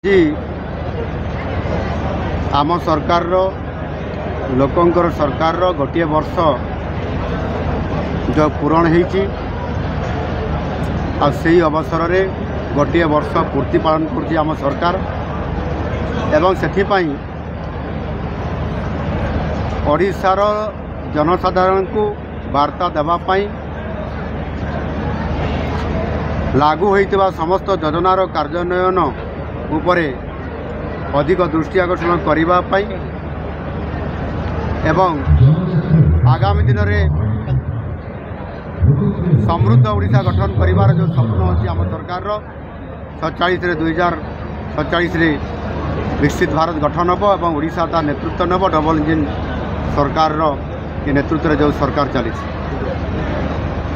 जी आम सरकार लोकंकर सरकार गोटे वर्ष जो पूरण होती अवसर में गोटे वर्ष पूर्ति पालन कर आम सरकार एवं से ओडिशार जनसाधारण को वार्ता देवाई लागू होइतिबा समस्त योजनार कार्यान्वयन उपरे अधिक दृष्टि आकर्षण करिबा पाई एवं आगामी दिन में समृद्ध ओडिशा गठन करिवार जो स्वप्न अच्छी आम सरकार 2047 विकसित भारत गठन हम और ओडिशा ता नेतृत्व नब डबल इंजिन सरकार नेतृत्व में जो सरकार चली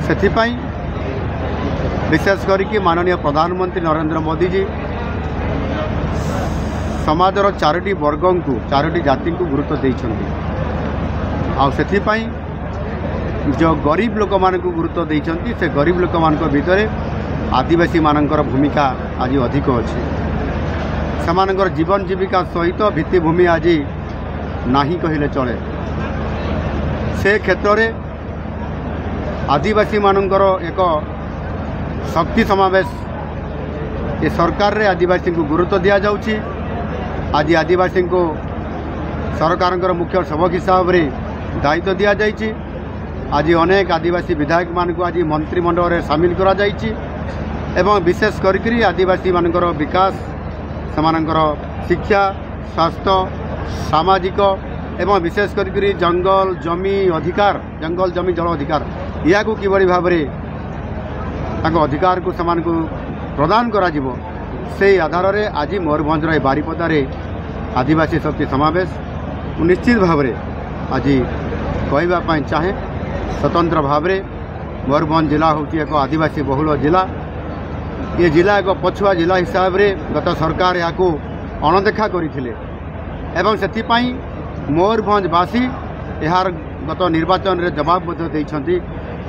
से विशेष करके माननीय प्रधानमंत्री नरेंद्र मोदी जी समाजर चारोटी वर्ग को चारोटी जाति को गुरुत्व देइछन्ति आउ जो गरीब लोक मान को गुरुत्व देइछन्ति से गरीब लोक मान भितर आदिवासी मानकर भूमिका आज अधिक अच्छी सेमानकर जीवन जीविका सहित भित्तिभूमि आज नाही कहले चले से क्षेत्र में आदिवासी मानकर एक शक्ति समावेश ये सरकार रे आदिवासी को गुरुत्व दिया जाउछि। आज आदिवासी को सरकार मुख्य सेवक हिसाब से दायित्व दि जाइछि। आज अनेक आदिवासी विधायक मान को आज मंत्रिमंडल में सामिल करा जाइछि एवं विशेष करके आदिवासी मानकर विकास सेमानकर शिक्षा स्वास्थ्य सामाजिक एवं विशेष करके जंगल जमी अधिकार जंगल जमी जल अधिकार या किभली भाव में अधिकार को समान को प्रदान करा जिवो से आधार रे आज मयूरभंजर बारिपदार आदिवासी शक्ति समावेश निश्चित भाव में आज कहवाई चाहे स्वतंत्र भाव में मयूरभंज जिला हूँ एक आदिवासी बहुल जिला ये जिला एक पछुआ जिला हिसाब से गत सरकार या अणदेखा करथिले एवं से मयूरभंजवासी यार गत निर्वाचन में जवाब देइछन्ति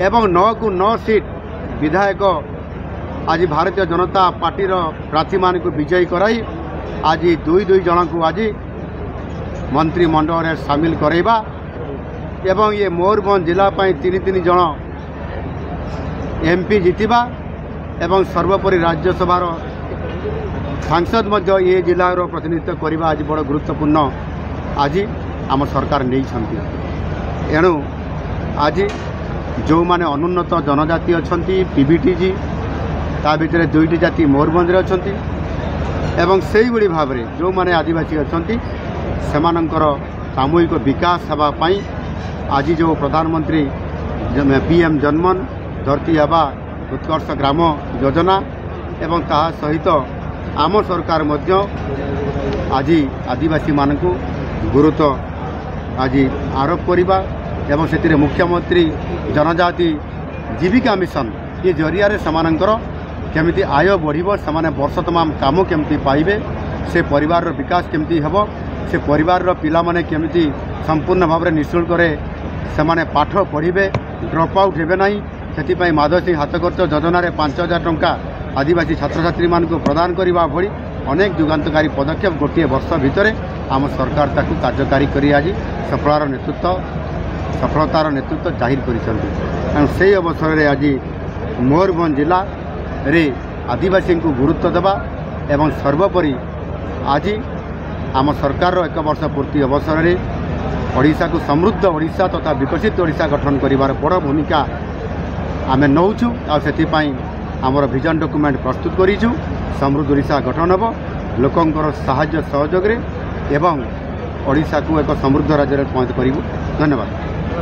एवं 9 को 9 सीट विधायक आज भारतीय जनता पार्टी प्रार्थी मान को विजयी कराई आज 2 जन को आज मंत्रिमंडल में सामिल करवा एवं ये मयूरभंज जिला 3 जन एमपी जीतिबा एवं सर्वोपरि राज्यसभार सांसद मध्य ये जिलार प्रतिनिधित्व करने आज बड़ गुरुत्वपूर्ण आज आम सरकार नहीं एणु आज जो माने अनुन्नत जनजाति अच्छी पीबीटी जी ता भितर 2टी जाति मयूरभंज अच्छी एवं से भाव में जो माने आदिवासी अच्छी सेमानंकर सामूहिक विकास होगापाई आज जो प्रधानमंत्री पीएम जनमन धरती आबा उत्कर्ष ग्राम योजना एवं ता सहित आम सरकार मध्य आज आदिवासी मान को गुरुत्व आज आरोप करवा एवं से मुख्यमंत्री जनजाति जीविका मिशन ये जरिया समानंकर केमिति आय बढ़िबो समाने वर्ष तमाम काम केमिति पाइबे से परिवार रो विकास केमिति हेबो से परिवार रो पिला माने केमिति संपूर्ण भाव में निःशुल्क समाने पाठ पढ़िबे ड्रॉप आउट हेबे नाही सेतिपई माधव सिंह हाथ खर्च योजना 5,000 टंका आदिवासी छात्र छात्री मान को प्रदान करने भली अनेक युगान्तकारी पदक्षेप गोटे वर्ष भितर आम सरकार ताकू कार्यकारी करी आज सफलतार नेतृत्व जाहिर कर से अवसर में आज मयूरभंज जिला रे आदिवासी को गुरुत्व देवा एवं सर्वोपरि आज आम सरकार 1 वर्ष पूर्ति अवसर में ओडिशा को समृद्ध ओडिशा तथा विकसित ओडिशा गठन करिवार बड़ भूमिका आमे नौचु आथिपाई आमर विजन डॉक्यूमेंट प्रस्तुत करिछु समृद्ध ओडिशा गठन हम लोकंकर साहाय्य सहयोग एवं ओडिशा को एक समृद्ध राज्य में पहुँच करूँ। धन्यवाद।